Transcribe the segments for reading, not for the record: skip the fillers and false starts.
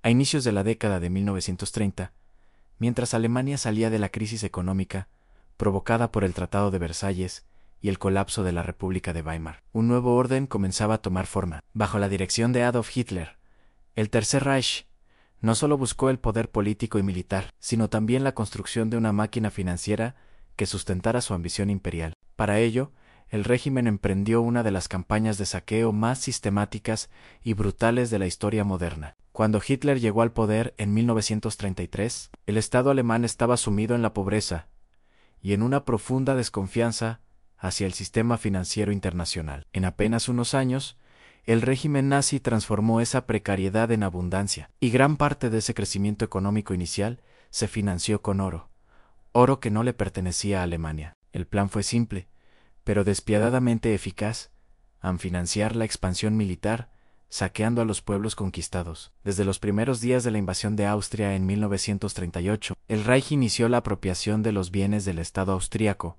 A inicios de la década de 1930, mientras Alemania salía de la crisis económica provocada por el Tratado de Versalles y el colapso de la República de Weimar, un nuevo orden comenzaba a tomar forma. Bajo la dirección de Adolf Hitler, el Tercer Reich no solo buscó el poder político y militar, sino también la construcción de una máquina financiera que sustentara su ambición imperial. Para ello, el régimen emprendió una de las campañas de saqueo más sistemáticas y brutales de la historia moderna. Cuando Hitler llegó al poder en 1933, el Estado alemán estaba sumido en la pobreza y en una profunda desconfianza hacia el sistema financiero internacional. En apenas unos años, el régimen nazi transformó esa precariedad en abundancia, y gran parte de ese crecimiento económico inicial se financió con oro que no le pertenecía a Alemania. El plan fue simple, pero despiadadamente eficaz: financiar la expansión militar, saqueando a los pueblos conquistados. Desde los primeros días de la invasión de Austria en 1938, el Reich inició la apropiación de los bienes del Estado austríaco,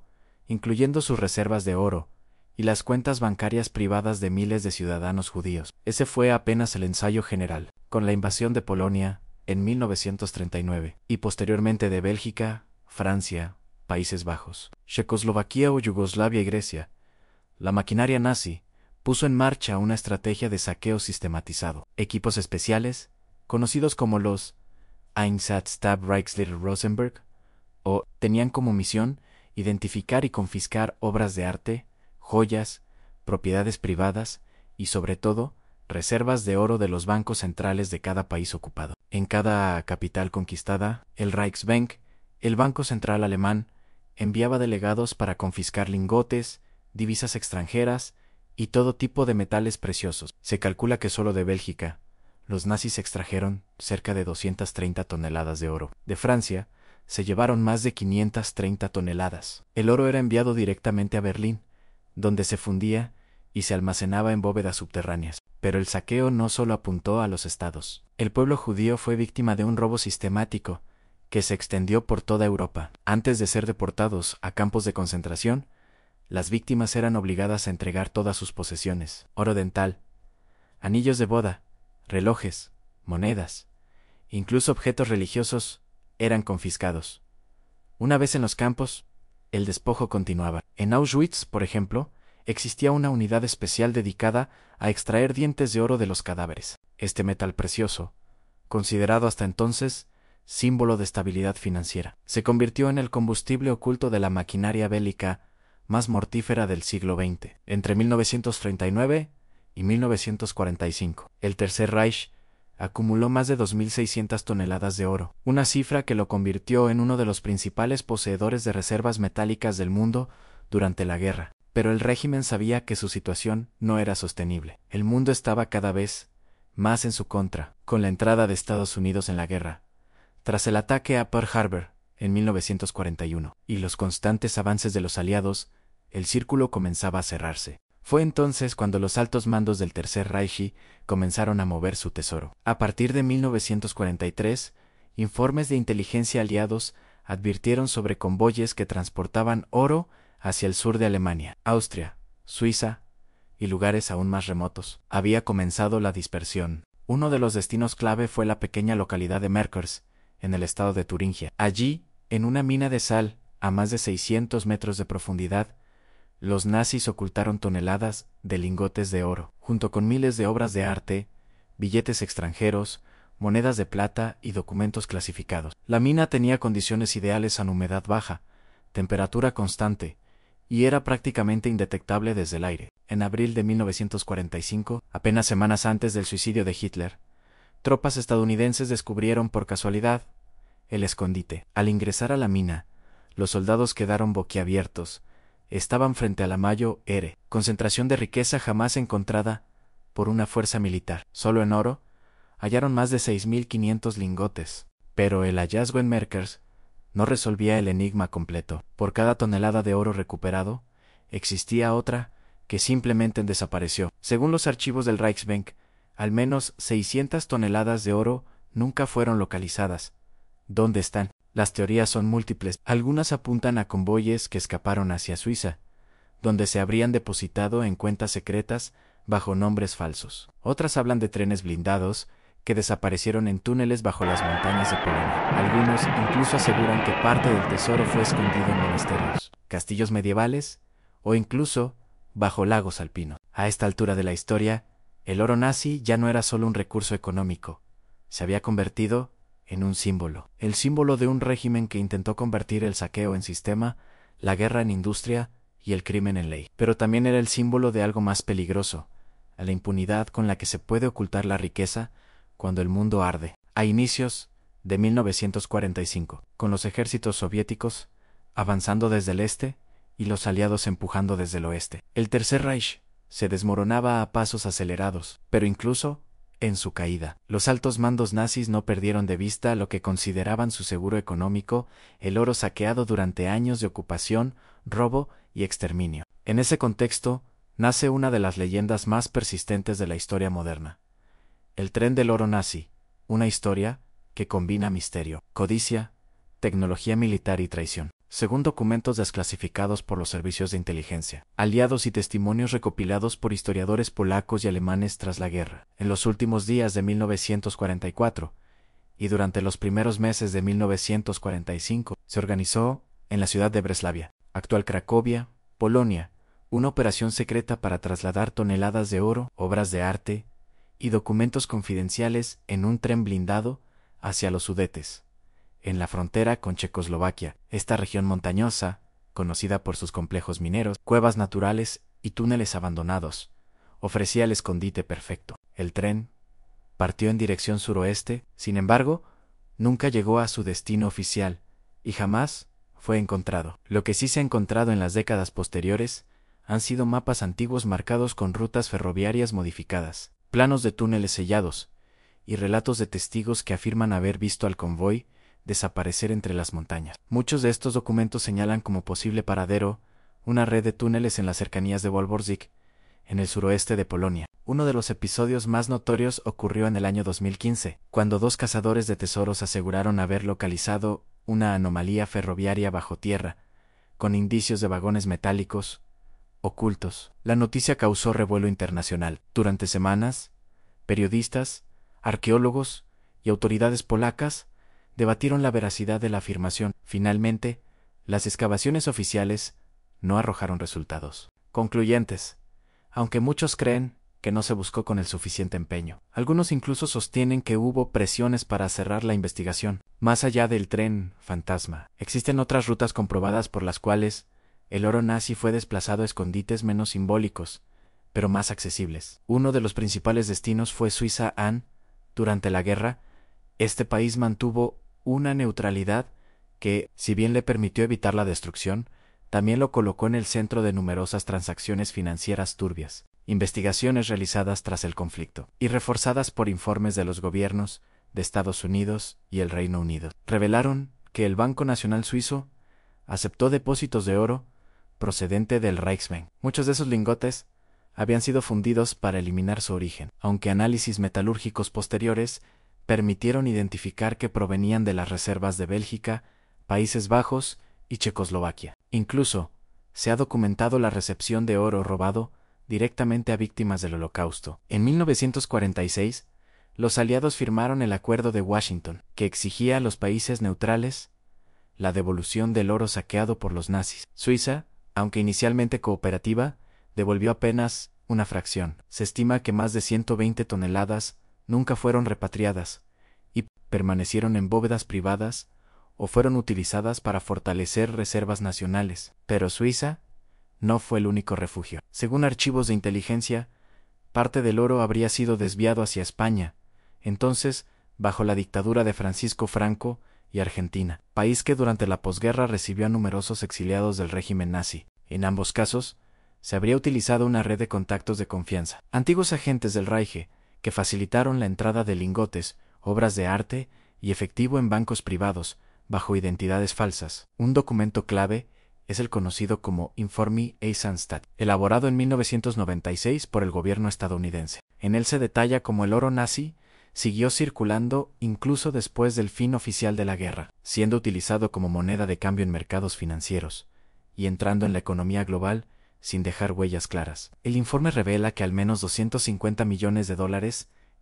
incluyendo sus reservas de oro y las cuentas bancarias privadas de miles de ciudadanos judíos. Ese fue apenas el ensayo general. Con la invasión de Polonia en 1939 y posteriormente de Bélgica, Francia, Países Bajos, Checoslovaquia o Yugoslavia y Grecia, la maquinaria nazi puso en marcha una estrategia de saqueo sistematizado. Equipos especiales, conocidos como los Einsatzstab Reichsleiter Rosenberg, tenían como misión identificar y confiscar obras de arte, joyas, propiedades privadas y, sobre todo, reservas de oro de los bancos centrales de cada país ocupado. En cada capital conquistada, el Reichsbank, el Banco Central Alemán, enviaba delegados para confiscar lingotes, divisas extranjeras y todo tipo de metales preciosos. Se calcula que solo de Bélgica, los nazis extrajeron cerca de 230 toneladas de oro. De Francia, se llevaron más de 530 toneladas. El oro era enviado directamente a Berlín, donde se fundía y se almacenaba en bóvedas subterráneas. Pero el saqueo no solo apuntó a los estados. El pueblo judío fue víctima de un robo sistemático que se extendió por toda Europa. Antes de ser deportados a campos de concentración, las víctimas eran obligadas a entregar todas sus posesiones: oro dental, anillos de boda, relojes, monedas, incluso objetos religiosos eran confiscados. Una vez en los campos, el despojo continuaba. En Auschwitz, por ejemplo, existía una unidad especial dedicada a extraer dientes de oro de los cadáveres. Este metal precioso, considerado hasta entonces símbolo de estabilidad financiera, se convirtió en el combustible oculto de la maquinaria bélica más mortífera del siglo XX. Entre 1939 y 1945, el Tercer Reich acumuló más de 2.600 toneladas de oro, una cifra que lo convirtió en uno de los principales poseedores de reservas metálicas del mundo durante la guerra. Pero el régimen sabía que su situación no era sostenible. El mundo estaba cada vez más en su contra. Con la entrada de Estados Unidos en la guerra, tras el ataque a Pearl Harbor en 1941, y los constantes avances de los aliados, el círculo comenzaba a cerrarse. Fue entonces cuando los altos mandos del Tercer Reich comenzaron a mover su tesoro. A partir de 1943, informes de inteligencia aliados advirtieron sobre convoyes que transportaban oro hacia el sur de Alemania, Austria, Suiza y lugares aún más remotos. Había comenzado la dispersión. Uno de los destinos clave fue la pequeña localidad de Merkers, en el estado de Turingia. Allí, en una mina de sal a más de 600 metros de profundidad, los nazis ocultaron toneladas de lingotes de oro, junto con miles de obras de arte, billetes extranjeros, monedas de plata y documentos clasificados. La mina tenía condiciones ideales en humedad baja, temperatura constante, y era prácticamente indetectable desde el aire. En abril de 1945, apenas semanas antes del suicidio de Hitler, tropas estadounidenses descubrieron por casualidad el escondite. Al ingresar a la mina, los soldados quedaron boquiabiertos. Estaban frente a la Mayo Ere, concentración de riqueza jamás encontrada por una fuerza militar. Solo en oro hallaron más de 6.500 lingotes. Pero el hallazgo en Merkers no resolvía el enigma completo. Por cada tonelada de oro recuperado, existía otra que simplemente desapareció. Según los archivos del Reichsbank, al menos 600 toneladas de oro nunca fueron localizadas. ¿Dónde están? Las teorías son múltiples. Algunas apuntan a convoyes que escaparon hacia Suiza, donde se habrían depositado en cuentas secretas bajo nombres falsos. Otras hablan de trenes blindados que desaparecieron en túneles bajo las montañas de Polonia. Algunos incluso aseguran que parte del tesoro fue escondido en monasterios, castillos medievales o incluso bajo lagos alpinos. A esta altura de la historia, el oro nazi ya no era solo un recurso económico, se había convertido en un símbolo. El símbolo de un régimen que intentó convertir el saqueo en sistema, la guerra en industria y el crimen en ley. Pero también era el símbolo de algo más peligroso, a la impunidad con la que se puede ocultar la riqueza cuando el mundo arde. A inicios de 1945, con los ejércitos soviéticos avanzando desde el este y los aliados empujando desde el oeste, el Tercer Reich se desmoronaba a pasos acelerados, pero incluso en su caída, los altos mandos nazis no perdieron de vista lo que consideraban su seguro económico, el oro saqueado durante años de ocupación, robo y exterminio. En ese contexto, nace una de las leyendas más persistentes de la historia moderna. El tren del oro nazi, una historia que combina misterio, codicia, tecnología militar y traición. Según documentos desclasificados por los servicios de inteligencia, aliados y testimonios recopilados por historiadores polacos y alemanes tras la guerra, en los últimos días de 1944 y durante los primeros meses de 1945, se organizó, en la ciudad de Breslavia, actual Cracovia, Polonia, una operación secreta para trasladar toneladas de oro, obras de arte y documentos confidenciales en un tren blindado hacia los Sudetes, en la frontera con Checoslovaquia. Esta región montañosa, conocida por sus complejos mineros, cuevas naturales y túneles abandonados, ofrecía el escondite perfecto. El tren partió en dirección suroeste, sin embargo, nunca llegó a su destino oficial y jamás fue encontrado. Lo que sí se ha encontrado en las décadas posteriores han sido mapas antiguos marcados con rutas ferroviarias modificadas, planos de túneles sellados y relatos de testigos que afirman haber visto al convoy desaparecer entre las montañas. Muchos de estos documentos señalan como posible paradero una red de túneles en las cercanías de Wolborzyk, en el suroeste de Polonia. Uno de los episodios más notorios ocurrió en el año 2015, cuando dos cazadores de tesoros aseguraron haber localizado una anomalía ferroviaria bajo tierra, con indicios de vagones metálicos ocultos. La noticia causó revuelo internacional. Durante semanas, periodistas, arqueólogos y autoridades polacas debatieron la veracidad de la afirmación. Finalmente, las excavaciones oficiales no arrojaron resultados concluyentes, aunque muchos creen que no se buscó con el suficiente empeño. Algunos incluso sostienen que hubo presiones para cerrar la investigación. Más allá del tren fantasma, existen otras rutas comprobadas por las cuales el oro nazi fue desplazado a escondites menos simbólicos, pero más accesibles. Uno de los principales destinos fue Suiza. Durante la guerra, este país mantuvo una neutralidad que, si bien le permitió evitar la destrucción, también lo colocó en el centro de numerosas transacciones financieras turbias. Investigaciones realizadas tras el conflicto, y reforzadas por informes de los gobiernos de Estados Unidos y el Reino Unido, revelaron que el Banco Nacional Suizo aceptó depósitos de oro procedente del Reichsbank. Muchos de esos lingotes habían sido fundidos para eliminar su origen, aunque análisis metalúrgicos posteriores permitieron identificar que provenían de las reservas de Bélgica, Países Bajos y Checoslovaquia. Incluso, se ha documentado la recepción de oro robado directamente a víctimas del Holocausto. En 1946, los aliados firmaron el Acuerdo de Washington, que exigía a los países neutrales la devolución del oro saqueado por los nazis. Suiza, aunque inicialmente cooperativa, devolvió apenas una fracción. Se estima que más de 120 toneladas nunca fueron repatriadas y permanecieron en bóvedas privadas o fueron utilizadas para fortalecer reservas nacionales. Pero Suiza no fue el único refugio. Según archivos de inteligencia, parte del oro habría sido desviado hacia España, entonces bajo la dictadura de Francisco Franco, y Argentina, país que durante la posguerra recibió a numerosos exiliados del régimen nazi. En ambos casos, se habría utilizado una red de contactos de confianza. Antiguos agentes del Reich que facilitaron la entrada de lingotes, obras de arte y efectivo en bancos privados, bajo identidades falsas. Un documento clave es el conocido como Informe Eisenstadt, elaborado en 1996 por el gobierno estadounidense. En él se detalla cómo el oro nazi siguió circulando incluso después del fin oficial de la guerra, siendo utilizado como moneda de cambio en mercados financieros y entrando en la economía global sin dejar huellas claras. El informe revela que al menos $250 millones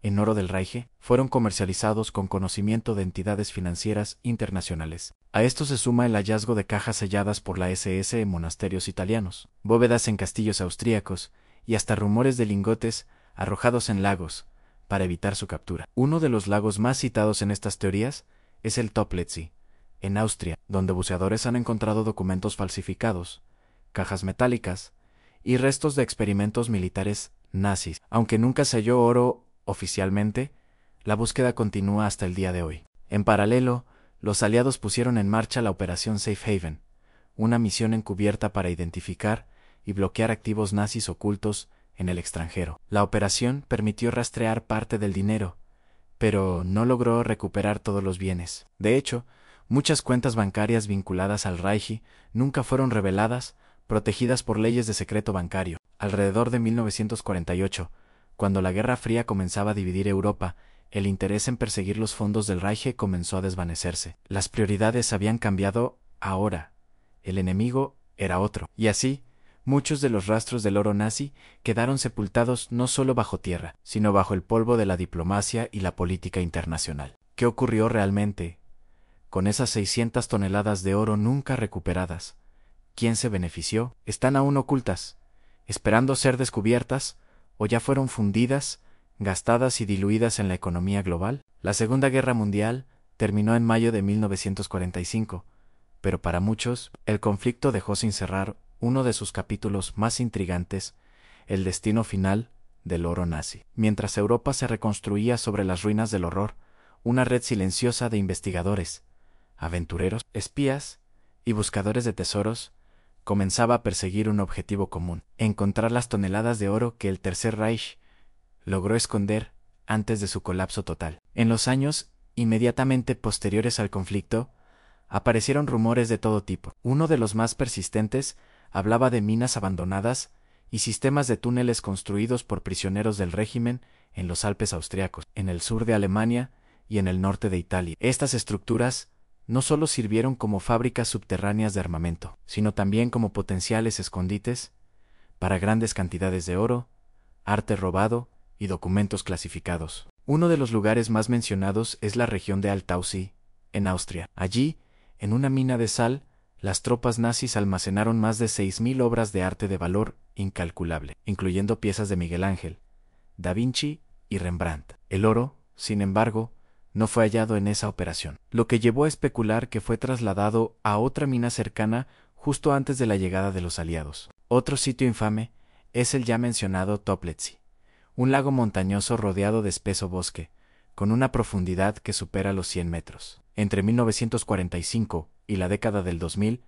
en oro del Reich fueron comercializados con conocimiento de entidades financieras internacionales. A esto se suma el hallazgo de cajas selladas por la SS en monasterios italianos, bóvedas en castillos austríacos y hasta rumores de lingotes arrojados en lagos para evitar su captura. Uno de los lagos más citados en estas teorías es el Toplitz, en Austria, donde buceadores han encontrado documentos falsificados, cajas metálicas y restos de experimentos militares nazis. Aunque nunca se halló oro oficialmente, la búsqueda continúa hasta el día de hoy. En paralelo, los aliados pusieron en marcha la Operación Safe Haven, una misión encubierta para identificar y bloquear activos nazis ocultos en el extranjero. La operación permitió rastrear parte del dinero, pero no logró recuperar todos los bienes. De hecho, muchas cuentas bancarias vinculadas al Reich nunca fueron reveladas, protegidas por leyes de secreto bancario. Alrededor de 1948, cuando la Guerra Fría comenzaba a dividir Europa, el interés en perseguir los fondos del Reich comenzó a desvanecerse. Las prioridades habían cambiado ahora. El enemigo era otro. Y así, muchos de los rastros del oro nazi quedaron sepultados no solo bajo tierra, sino bajo el polvo de la diplomacia y la política internacional. ¿Qué ocurrió realmente con esas 600 toneladas de oro nunca recuperadas? ¿Quién se benefició? ¿Están aún ocultas, esperando ser descubiertas, o ya fueron fundidas, gastadas y diluidas en la economía global? La Segunda Guerra Mundial terminó en mayo de 1945, pero para muchos, el conflicto dejó sin cerrar uno de sus capítulos más intrigantes, el destino final del oro nazi. Mientras Europa se reconstruía sobre las ruinas del horror, una red silenciosa de investigadores, aventureros, espías y buscadores de tesoros comenzaba a perseguir un objetivo común: encontrar las toneladas de oro que el Tercer Reich logró esconder antes de su colapso total. En los años inmediatamente posteriores al conflicto, aparecieron rumores de todo tipo. Uno de los más persistentes hablaba de minas abandonadas y sistemas de túneles construidos por prisioneros del régimen en los Alpes austriacos, en el sur de Alemania y en el norte de Italia. Estas estructuras no solo sirvieron como fábricas subterráneas de armamento, sino también como potenciales escondites para grandes cantidades de oro, arte robado y documentos clasificados. Uno de los lugares más mencionados es la región de Altaussee, en Austria. Allí, en una mina de sal, las tropas nazis almacenaron más de 6.000 obras de arte de valor incalculable, incluyendo piezas de Miguel Ángel, Da Vinci y Rembrandt. El oro, sin embargo, no fue hallado en esa operación, lo que llevó a especular que fue trasladado a otra mina cercana justo antes de la llegada de los aliados. Otro sitio infame es el ya mencionado Toplitz, un lago montañoso rodeado de espeso bosque, con una profundidad que supera los 100 metros. Entre 1945 y la década del 2000,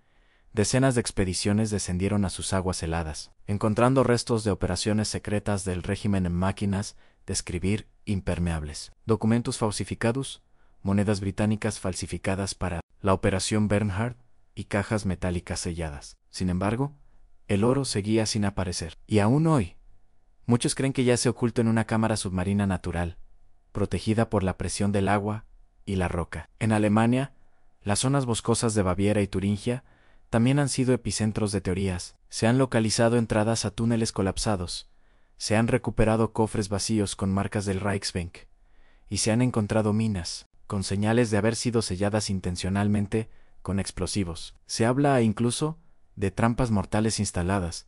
decenas de expediciones descendieron a sus aguas heladas, encontrando restos de operaciones secretas del régimen en máquinas de escribir impermeables, documentos falsificados, monedas británicas falsificadas para la Operación Bernhard y cajas metálicas selladas. Sin embargo, el oro seguía sin aparecer. Y aún hoy, muchos creen que yace oculto en una cámara submarina natural, protegida por la presión del agua y la roca. En Alemania, las zonas boscosas de Baviera y Turingia también han sido epicentros de teorías. Se han localizado entradas a túneles colapsados, se han recuperado cofres vacíos con marcas del Reichsbank, y se han encontrado minas, con señales de haber sido selladas intencionalmente con explosivos. Se habla incluso de trampas mortales instaladas,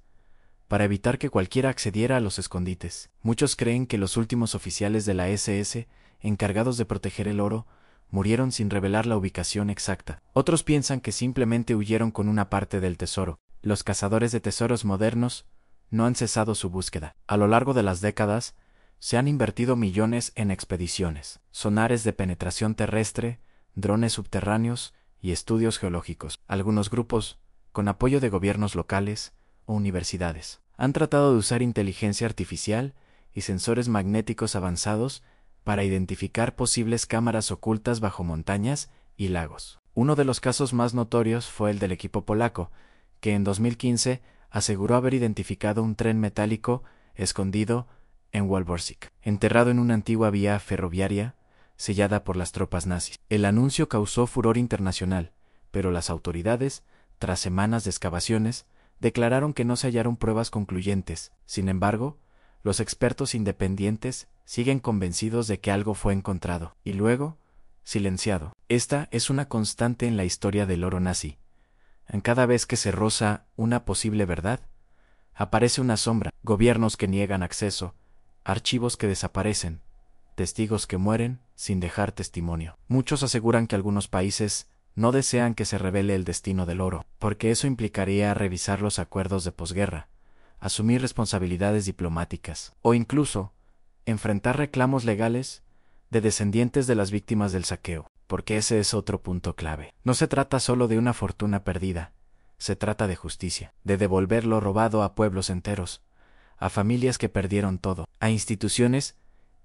para evitar que cualquiera accediera a los escondites. Muchos creen que los últimos oficiales de la SS, encargados de proteger el oro, murieron sin revelar la ubicación exacta. Otros piensan que simplemente huyeron con una parte del tesoro. Los cazadores de tesoros modernos no han cesado su búsqueda. A lo largo de las décadas, se han invertido millones en expediciones, sonares de penetración terrestre, drones subterráneos y estudios geológicos. Algunos grupos, con apoyo de gobiernos locales o universidades, han tratado de usar inteligencia artificial y sensores magnéticos avanzados para identificar posibles cámaras ocultas bajo montañas y lagos. Uno de los casos más notorios fue el del equipo polaco, que en 2015 aseguró haber identificado un tren metálico escondido en Walborgsik, enterrado en una antigua vía ferroviaria sellada por las tropas nazis. El anuncio causó furor internacional, pero las autoridades, tras semanas de excavaciones, declararon que no se hallaron pruebas concluyentes. Sin embargo, los expertos independientes siguen convencidos de que algo fue encontrado, y luego, silenciado. Esta es una constante en la historia del oro nazi. En cada vez que se roza una posible verdad, aparece una sombra, gobiernos que niegan acceso, archivos que desaparecen, testigos que mueren sin dejar testimonio. Muchos aseguran que algunos países no desean que se revele el destino del oro, porque eso implicaría revisar los acuerdos de posguerra, asumir responsabilidades diplomáticas, o incluso enfrentar reclamos legales de descendientes de las víctimas del saqueo, porque ese es otro punto clave. No se trata solo de una fortuna perdida, se trata de justicia, de devolver lo robado a pueblos enteros, a familias que perdieron todo, a instituciones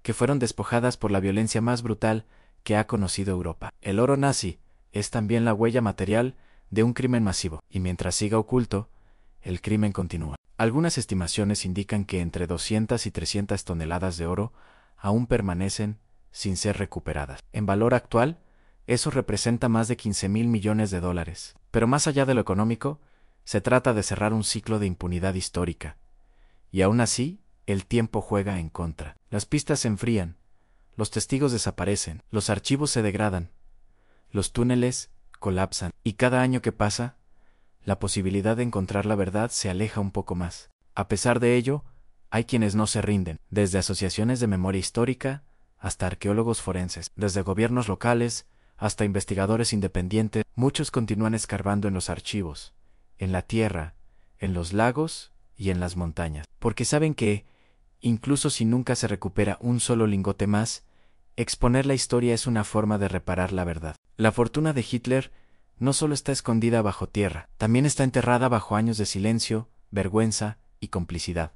que fueron despojadas por la violencia más brutal que ha conocido Europa. El oro nazi es también la huella material de un crimen masivo, y mientras siga oculto, el crimen continúa. Algunas estimaciones indican que entre 200 y 300 toneladas de oro aún permanecen sin ser recuperadas. En valor actual, eso representa más de 15.000 millones de dólares. Pero más allá de lo económico, se trata de cerrar un ciclo de impunidad histórica. Y aún así, el tiempo juega en contra. Las pistas se enfrían, los testigos desaparecen, los archivos se degradan, los túneles colapsan, y cada año que pasa, la posibilidad de encontrar la verdad se aleja un poco más. A pesar de ello, hay quienes no se rinden, desde asociaciones de memoria histórica hasta arqueólogos forenses, desde gobiernos locales hasta investigadores independientes. Muchos continúan escarbando en los archivos, en la tierra, en los lagos y en las montañas, porque saben que, incluso si nunca se recupera un solo lingote más, exponer la historia es una forma de reparar la verdad. La fortuna de Hitler no solo está escondida bajo tierra, también está enterrada bajo años de silencio, vergüenza y complicidad.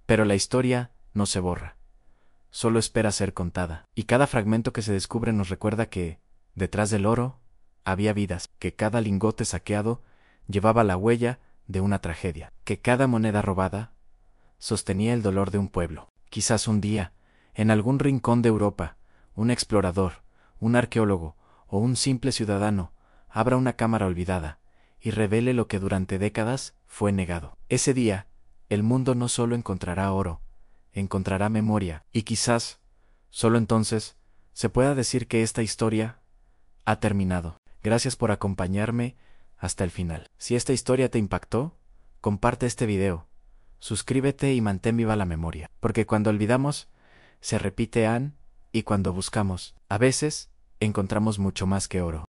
Pero la historia no se borra, solo espera ser contada, y cada fragmento que se descubre nos recuerda que, detrás del oro, había vidas, que cada lingote saqueado llevaba la huella de una tragedia, que cada moneda robada sostenía el dolor de un pueblo. Quizás un día, en algún rincón de Europa, un explorador, un arqueólogo o un simple ciudadano abra una cámara olvidada y revele lo que durante décadas fue negado. Ese día, el mundo no solo encontrará oro, encontrará memoria, y quizás, solo entonces, se pueda decir que esta historia ha terminado. Gracias por acompañarme hasta el final. Si esta historia te impactó, comparte este video, suscríbete y mantén viva la memoria, porque cuando olvidamos, se repite y cuando buscamos, a veces, encontramos mucho más que oro.